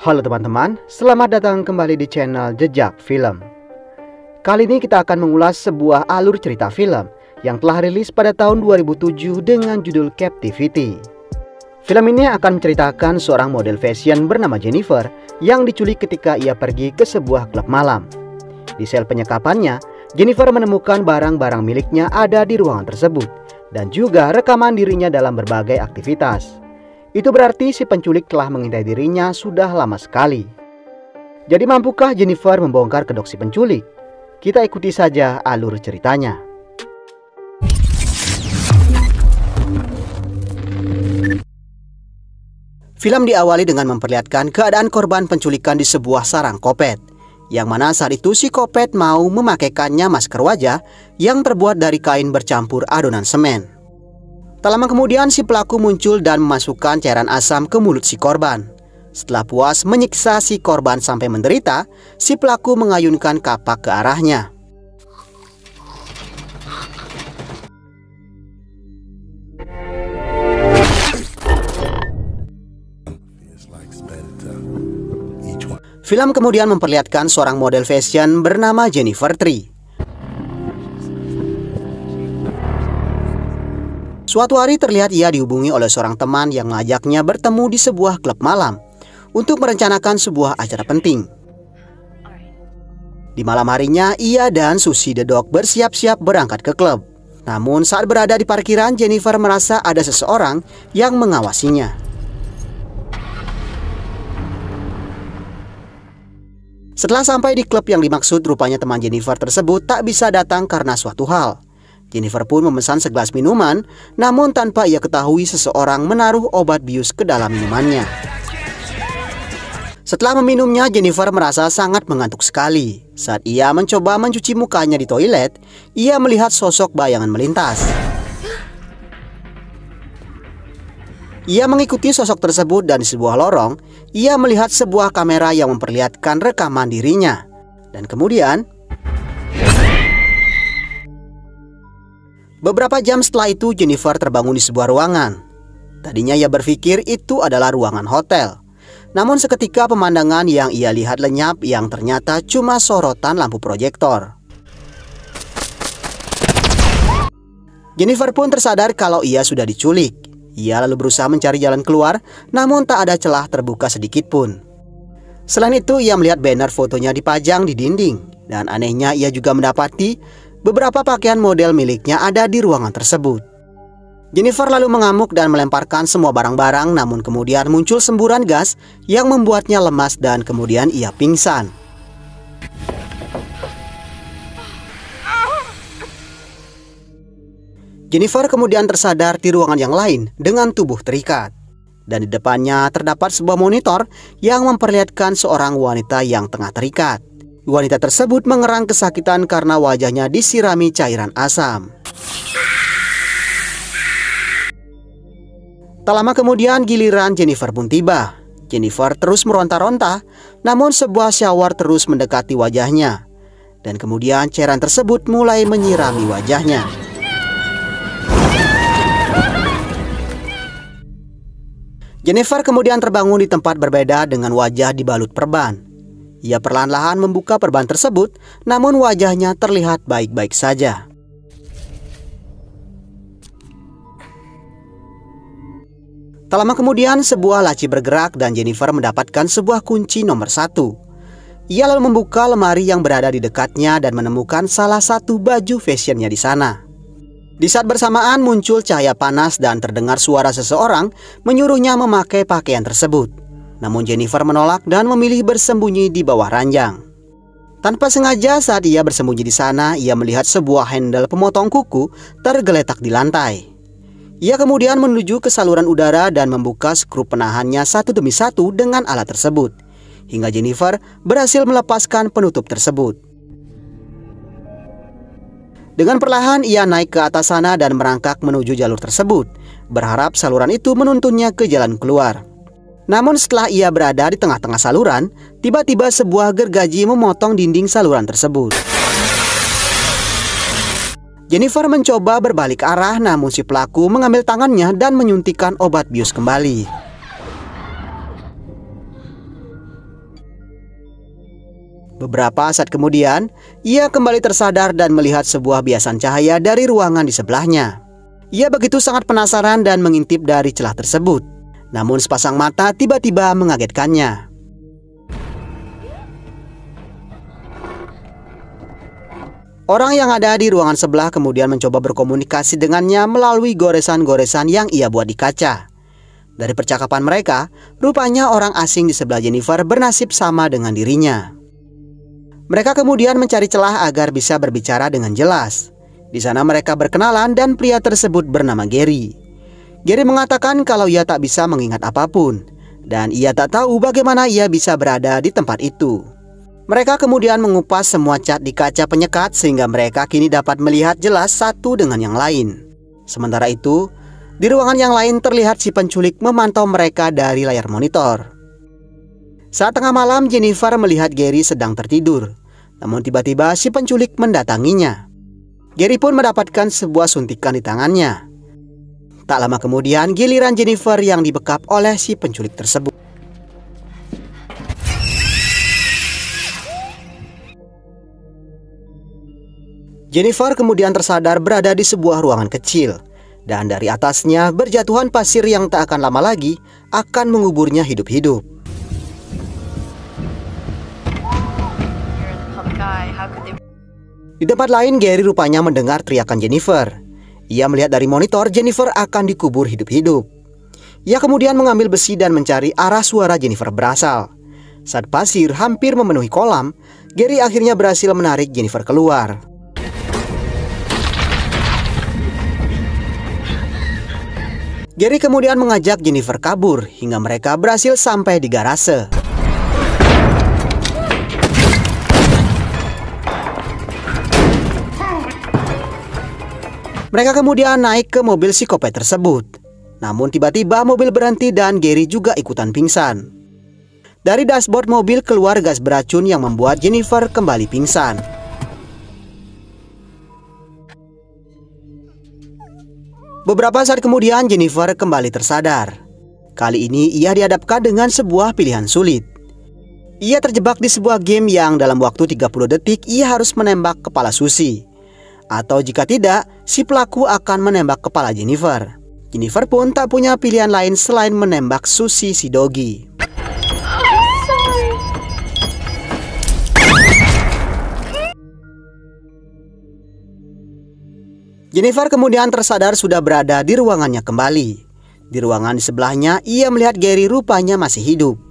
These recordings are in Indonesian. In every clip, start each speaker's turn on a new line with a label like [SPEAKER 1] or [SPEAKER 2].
[SPEAKER 1] Halo teman-teman, selamat datang kembali di channel Jejak Film. Kali ini kita akan mengulas sebuah alur cerita film yang telah rilis pada tahun 2007 dengan judul Captivity. Film ini akan menceritakan seorang model fashion bernama Jennifer yang diculik ketika ia pergi ke sebuah klub malam. Di sel penyekapannya, Jennifer menemukan barang-barang miliknya ada di ruangan tersebut dan juga rekaman dirinya dalam berbagai aktivitas. Itu berarti si penculik telah mengintai dirinya sudah lama sekali. Jadi mampukah Jennifer membongkar kedok si penculik? Kita ikuti saja alur ceritanya. Film diawali dengan memperlihatkan keadaan korban penculikan di sebuah sarang kopet, yang mana saat itu si kopet mau memakaikannya masker wajah yang terbuat dari kain bercampur adonan semen. Tak lama kemudian si pelaku muncul dan memasukkan cairan asam ke mulut si korban. Setelah puas menyiksa si korban sampai menderita, si pelaku mengayunkan kapak ke arahnya. Film kemudian memperlihatkan seorang model fashion bernama Jennifer Tree. Suatu hari terlihat ia dihubungi oleh seorang teman yang mengajaknya bertemu di sebuah klub malam untuk merencanakan sebuah acara penting. Di malam harinya, ia dan Susie the Dog bersiap-siap berangkat ke klub. Namun saat berada di parkiran, Jennifer merasa ada seseorang yang mengawasinya. Setelah sampai di klub yang dimaksud, rupanya teman Jennifer tersebut tak bisa datang karena suatu hal. Jennifer pun memesan segelas minuman, namun tanpa ia ketahui seseorang menaruh obat bius ke dalam minumannya. Setelah meminumnya, Jennifer merasa sangat mengantuk sekali. Saat ia mencoba mencuci mukanya di toilet, ia melihat sosok bayangan melintas. Ia mengikuti sosok tersebut dan di sebuah lorong, ia melihat sebuah kamera yang memperlihatkan rekaman dirinya. Dan kemudian beberapa jam setelah itu, Jennifer terbangun di sebuah ruangan. Tadinya ia berpikir itu adalah ruangan hotel. Namun seketika pemandangan yang ia lihat lenyap yang ternyata cuma sorotan lampu proyektor. Jennifer pun tersadar kalau ia sudah diculik. Ia lalu berusaha mencari jalan keluar, namun tak ada celah terbuka sedikit pun. Selain itu, ia melihat banner fotonya dipajang di dinding. Dan anehnya ia juga mendapati beberapa pakaian model miliknya ada di ruangan tersebut. Jennifer lalu mengamuk dan melemparkan semua barang-barang, namun kemudian muncul semburan gas yang membuatnya lemas dan kemudian ia pingsan. Jennifer kemudian tersadar di ruangan yang lain dengan tubuh terikat. Dan di depannya terdapat sebuah monitor yang memperlihatkan seorang wanita yang tengah terikat. Wanita tersebut mengerang kesakitan karena wajahnya disirami cairan asam. Tak lama kemudian giliran Jennifer pun tiba. Jennifer terus meronta-ronta, namun sebuah shower terus mendekati wajahnya. Dan kemudian cairan tersebut mulai menyirami wajahnya. Jennifer kemudian terbangun di tempat berbeda dengan wajah dibalut perban. Ia perlahan-lahan membuka perban tersebut, namun wajahnya terlihat baik-baik saja. Tak lama kemudian sebuah laci bergerak dan Jennifer mendapatkan sebuah kunci nomor 1. Ia lalu membuka lemari yang berada di dekatnya dan menemukan salah satu baju fashionnya di sana. Di saat bersamaan muncul cahaya panas dan terdengar suara seseorang menyuruhnya memakai pakaian tersebut. Namun Jennifer menolak dan memilih bersembunyi di bawah ranjang. Tanpa sengaja saat ia bersembunyi di sana, ia melihat sebuah handle pemotong kuku tergeletak di lantai. Ia kemudian menuju ke saluran udara dan membuka skrup penahannya satu demi satu dengan alat tersebut, hingga Jennifer berhasil melepaskan penutup tersebut. Dengan perlahan ia naik ke atas sana dan merangkak menuju jalur tersebut, berharap saluran itu menuntunnya ke jalan keluar. Namun setelah ia berada di tengah-tengah saluran, tiba-tiba sebuah gergaji memotong dinding saluran tersebut. Jennifer mencoba berbalik arah, namun si pelaku mengambil tangannya dan menyuntikkan obat bius kembali. Beberapa saat kemudian, ia kembali tersadar dan melihat sebuah biasan cahaya dari ruangan di sebelahnya. Ia begitu sangat penasaran dan mengintip dari celah tersebut. Namun sepasang mata tiba-tiba mengagetkannya. Orang yang ada di ruangan sebelah kemudian mencoba berkomunikasi dengannya melalui goresan-goresan yang ia buat di kaca. Dari percakapan mereka, rupanya orang asing di sebelah Jennifer bernasib sama dengan dirinya. Mereka kemudian mencari celah agar bisa berbicara dengan jelas. Di sana mereka berkenalan dan pria tersebut bernama Gary. Gary mengatakan kalau ia tak bisa mengingat apapun dan ia tak tahu bagaimana ia bisa berada di tempat itu. Mereka kemudian mengupas semua cat di kaca penyekat sehingga mereka kini dapat melihat jelas satu dengan yang lain. Sementara itu, di ruangan yang lain terlihat si penculik memantau mereka dari layar monitor. Saat tengah malam, Jennifer melihat Gary sedang tertidur. Namun tiba-tiba si penculik mendatanginya. Gary pun mendapatkan sebuah suntikan di tangannya. Tak lama kemudian giliran Jennifer yang dibekap oleh si penculik tersebut. Jennifer kemudian tersadar berada di sebuah ruangan kecil. Dan dari atasnya berjatuhan pasir yang tak akan lama lagi akan menguburnya hidup-hidup. Di tempat lain, Gary rupanya mendengar teriakan Jennifer. Ia melihat dari monitor Jennifer akan dikubur hidup-hidup. Ia kemudian mengambil besi dan mencari arah suara Jennifer berasal. Saat pasir hampir memenuhi kolam, Gary akhirnya berhasil menarik Jennifer keluar. Gary kemudian mengajak Jennifer kabur hingga mereka berhasil sampai di garase. Mereka kemudian naik ke mobil psikopat tersebut. Namun tiba-tiba mobil berhenti dan Gary juga ikutan pingsan. Dari dashboard mobil keluar gas beracun yang membuat Jennifer kembali pingsan. Beberapa saat kemudian Jennifer kembali tersadar. Kali ini ia dihadapkan dengan sebuah pilihan sulit. Ia terjebak di sebuah game yang dalam waktu 30 detik ia harus menembak kepala Susie. Atau jika tidak, si pelaku akan menembak kepala Jennifer. Jennifer pun tak punya pilihan lain selain menembak Susie si Doggy. Jennifer kemudian tersadar sudah berada di ruangannya kembali. Di ruangan di sebelahnya, ia melihat Gary rupanya masih hidup.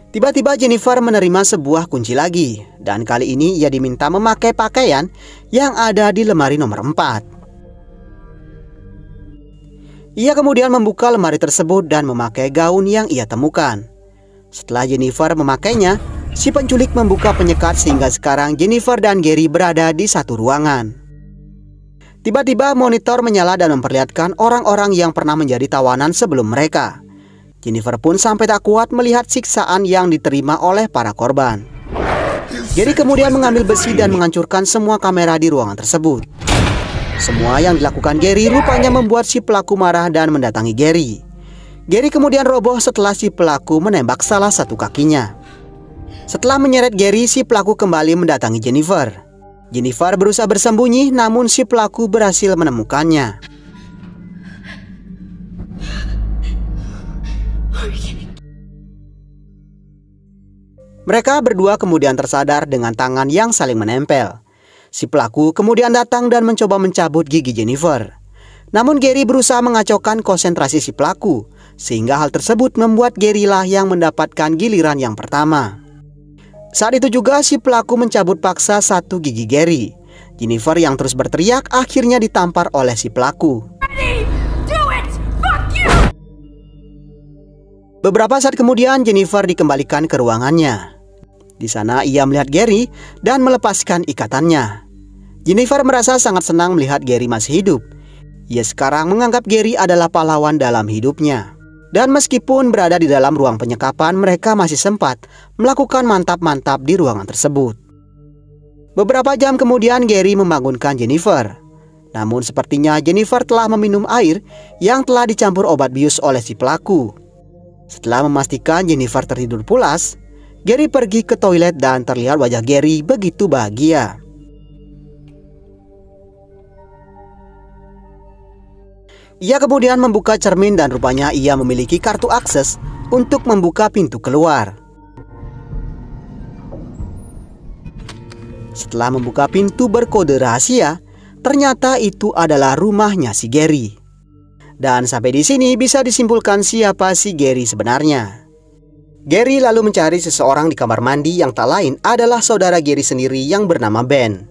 [SPEAKER 1] Tiba-tiba Jennifer menerima sebuah kunci lagi. Dan kali ini ia diminta memakai pakaian yang ada di lemari nomor 4. Ia kemudian membuka lemari tersebut dan memakai gaun yang ia temukan. Setelah Jennifer memakainya, si penculik membuka penyekat sehingga sekarang Jennifer dan Gary berada di satu ruangan. Tiba-tiba monitor menyala dan memperlihatkan orang-orang yang pernah menjadi tawanan sebelum mereka. Jennifer pun sampai tak kuat melihat siksaan yang diterima oleh para korban. Gary kemudian mengambil besi dan menghancurkan semua kamera di ruangan tersebut. Semua yang dilakukan Gary rupanya membuat si pelaku marah dan mendatangi Gary. Gary kemudian roboh setelah si pelaku menembak salah satu kakinya. Setelah menyeret Gary, si pelaku kembali mendatangi Jennifer. Jennifer berusaha bersembunyi, namun si pelaku berhasil menemukannya. Mereka berdua kemudian tersadar dengan tangan yang saling menempel. Si pelaku kemudian datang dan mencoba mencabut gigi Jennifer. Namun Gary berusaha mengacaukan konsentrasi si pelaku, sehingga hal tersebut membuat Gary lah yang mendapatkan giliran yang pertama. Saat itu juga si pelaku mencabut paksa satu gigi Gary. Jennifer yang terus berteriak akhirnya ditampar oleh si pelaku. Beberapa saat kemudian Jennifer dikembalikan ke ruangannya. Di sana ia melihat Gary dan melepaskan ikatannya. Jennifer merasa sangat senang melihat Gary masih hidup. Ia sekarang menganggap Gary adalah pahlawan dalam hidupnya. Dan meskipun berada di dalam ruang penyekapan, mereka masih sempat melakukan mantap-mantap di ruangan tersebut. Beberapa jam kemudian Gary membangunkan Jennifer. Namun sepertinya Jennifer telah meminum air yang telah dicampur obat bius oleh si pelaku. Setelah memastikan Jennifer tertidur pulas, Gary pergi ke toilet dan terlihat wajah Gary begitu bahagia. Ia kemudian membuka cermin dan rupanya ia memiliki kartu akses untuk membuka pintu keluar. Setelah membuka pintu berkode rahasia, ternyata itu adalah rumahnya si Gary. Dan sampai di sini bisa disimpulkan siapa si Gary sebenarnya. Gary lalu mencari seseorang di kamar mandi yang tak lain adalah saudara Gary sendiri yang bernama Ben.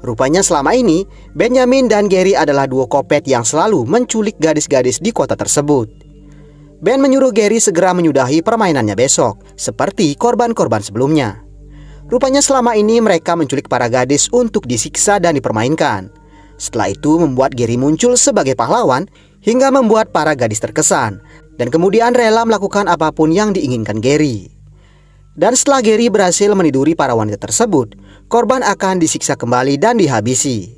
[SPEAKER 1] Rupanya selama ini Benjamin dan Gary adalah duo kopet yang selalu menculik gadis-gadis di kota tersebut. Ben menyuruh Gary segera menyudahi permainannya besok, seperti korban-korban sebelumnya. Rupanya selama ini mereka menculik para gadis untuk disiksa dan dipermainkan. Setelah itu membuat Gary muncul sebagai pahlawan hingga membuat para gadis terkesan dan kemudian rela melakukan apapun yang diinginkan Gary. Dan setelah Gary berhasil meniduri para wanita tersebut, korban akan disiksa kembali dan dihabisi.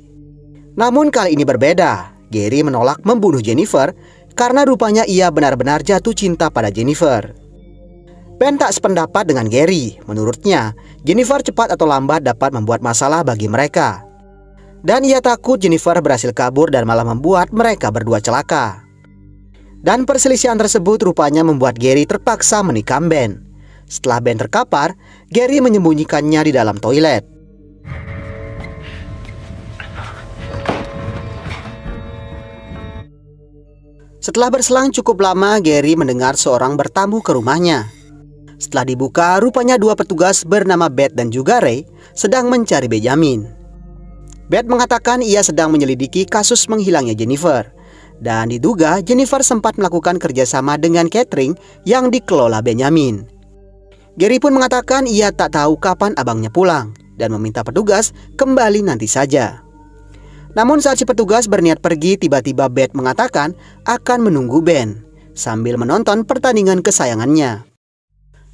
[SPEAKER 1] Namun kali ini berbeda. Gary menolak membunuh Jennifer karena rupanya ia benar-benar jatuh cinta pada Jennifer. Ben tak sependapat dengan Gary. Menurutnya, Jennifer cepat atau lambat dapat membuat masalah bagi mereka. Dan ia takut Jennifer berhasil kabur dan malah membuat mereka berdua celaka. Dan perselisihan tersebut rupanya membuat Gary terpaksa menikam Ben. Setelah Ben terkapar, Gary menyembunyikannya di dalam toilet. Setelah berselang cukup lama, Gary mendengar seorang bertamu ke rumahnya. Setelah dibuka, rupanya dua petugas bernama Beth dan juga Ray sedang mencari Benjamin. Beth mengatakan ia sedang menyelidiki kasus menghilangnya Jennifer. Dan diduga Jennifer sempat melakukan kerjasama dengan catering yang dikelola Benjamin. Gary pun mengatakan ia tak tahu kapan abangnya pulang dan meminta petugas kembali nanti saja. Namun saat si petugas berniat pergi, tiba-tiba Beth mengatakan akan menunggu Ben sambil menonton pertandingan kesayangannya.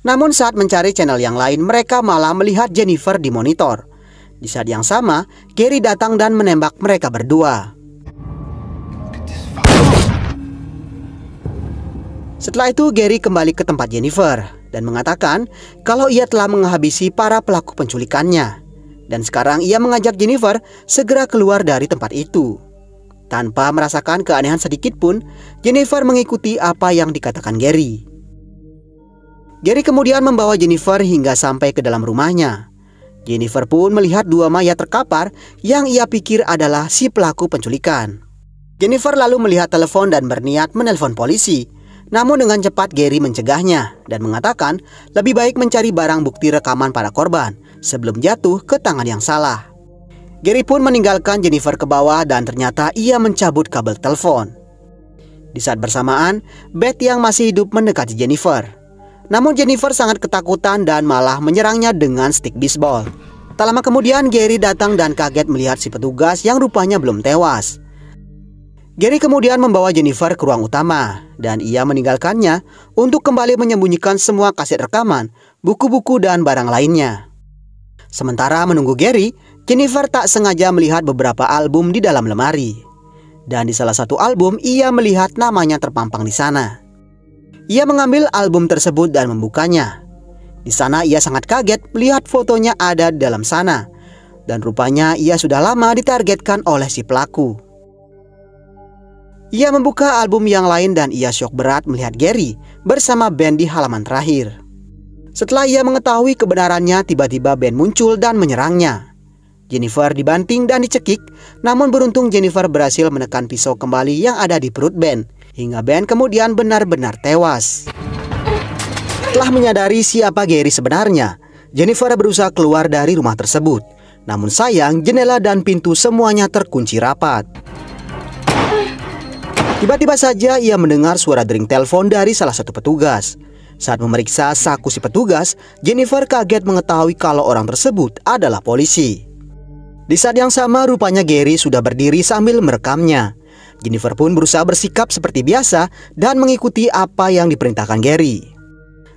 [SPEAKER 1] Namun saat mencari channel yang lain, mereka malah melihat Jennifer di monitor. Di saat yang sama, Gary datang dan menembak mereka berdua. Setelah itu Gary kembali ke tempat Jennifer dan mengatakan kalau ia telah menghabisi para pelaku penculikannya. Dan sekarang ia mengajak Jennifer segera keluar dari tempat itu. Tanpa merasakan keanehan sedikit pun, Jennifer mengikuti apa yang dikatakan Gary. Gary kemudian membawa Jennifer hingga sampai ke dalam rumahnya. Jennifer pun melihat dua mayat terkapar yang ia pikir adalah si pelaku penculikan. Jennifer lalu melihat telepon dan berniat menelpon polisi. Namun dengan cepat Gary mencegahnya dan mengatakan lebih baik mencari barang bukti rekaman para korban sebelum jatuh ke tangan yang salah. Gary pun meninggalkan Jennifer ke bawah dan ternyata ia mencabut kabel telepon. Di saat bersamaan, Beth yang masih hidup mendekati Jennifer. Namun Jennifer sangat ketakutan dan malah menyerangnya dengan stik bisbol. Tak lama kemudian Gary datang dan kaget melihat si petugas yang rupanya belum tewas. Gary kemudian membawa Jennifer ke ruang utama dan ia meninggalkannya untuk kembali menyembunyikan semua kaset rekaman, buku-buku dan barang lainnya. Sementara menunggu Gary, Jennifer tak sengaja melihat beberapa album di dalam lemari. Dan di salah satu album ia melihat namanya terpampang di sana. Ia mengambil album tersebut dan membukanya. Di sana ia sangat kaget melihat fotonya ada di dalam sana. Dan rupanya ia sudah lama ditargetkan oleh si pelaku. Ia membuka album yang lain dan ia syok berat melihat Gary bersama Ben di halaman terakhir. Setelah ia mengetahui kebenarannya, tiba-tiba Ben muncul dan menyerangnya. Jennifer dibanting dan dicekik, namun beruntung Jennifer berhasil menekan pisau kembali yang ada di perut Ben, hingga Ben kemudian benar-benar tewas. Setelah menyadari siapa Gary sebenarnya, Jennifer berusaha keluar dari rumah tersebut. Namun sayang, jendela dan pintu semuanya terkunci rapat. Tiba-tiba saja ia mendengar suara dering telepon dari salah satu petugas. Saat memeriksa saku si petugas, Jennifer kaget mengetahui kalau orang tersebut adalah polisi. Di saat yang sama rupanya Gary sudah berdiri sambil merekamnya. Jennifer pun berusaha bersikap seperti biasa dan mengikuti apa yang diperintahkan Gary.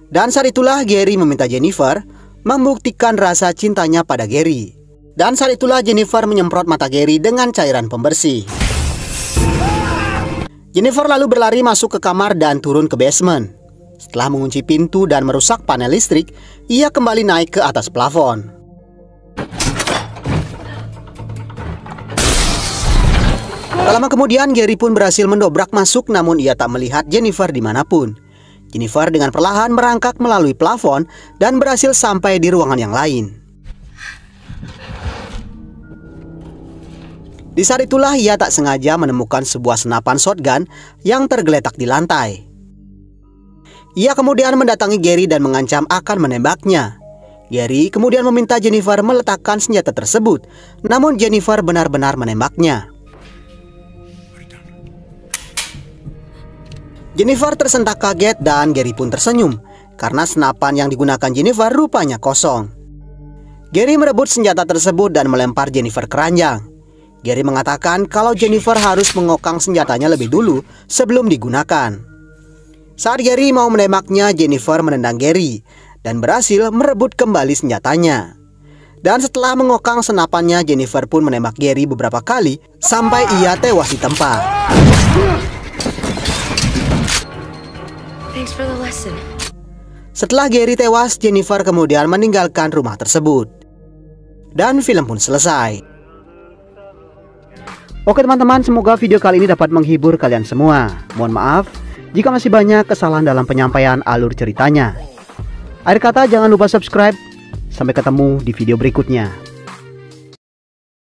[SPEAKER 1] Dan saat itulah Gary meminta Jennifer membuktikan rasa cintanya pada Gary. Dan saat itulah Jennifer menyemprot mata Gary dengan cairan pembersih. Jennifer lalu berlari masuk ke kamar dan turun ke basement. Setelah mengunci pintu dan merusak panel listrik, ia kembali naik ke atas plafon. Tak lama kemudian Gary pun berhasil mendobrak masuk, namun ia tak melihat Jennifer dimanapun. Jennifer dengan perlahan merangkak melalui plafon dan berhasil sampai di ruangan yang lain. Di saat itulah ia tak sengaja menemukan sebuah senapan shotgun yang tergeletak di lantai. Ia kemudian mendatangi Gary dan mengancam akan menembaknya. Gary kemudian meminta Jennifer meletakkan senjata tersebut, namun Jennifer benar-benar menembaknya. Jennifer tersentak kaget dan Gary pun tersenyum karena senapan yang digunakan Jennifer rupanya kosong. Gary merebut senjata tersebut dan melempar Jennifer ke ranjang. Gary mengatakan kalau Jennifer harus mengokang senjatanya lebih dulu sebelum digunakan. Saat Gary mau menembaknya, Jennifer menendang Gary dan berhasil merebut kembali senjatanya. Dan setelah mengokang senapannya, Jennifer pun menembak Gary beberapa kali sampai ia tewas di tempat. Setelah Gary tewas, Jennifer kemudian meninggalkan rumah tersebut. Dan film pun selesai. Oke teman-teman, semoga video kali ini dapat menghibur kalian semua. Mohon maaf jika masih banyak kesalahan dalam penyampaian alur ceritanya. Akhir kata, jangan lupa subscribe. Sampai ketemu di video berikutnya.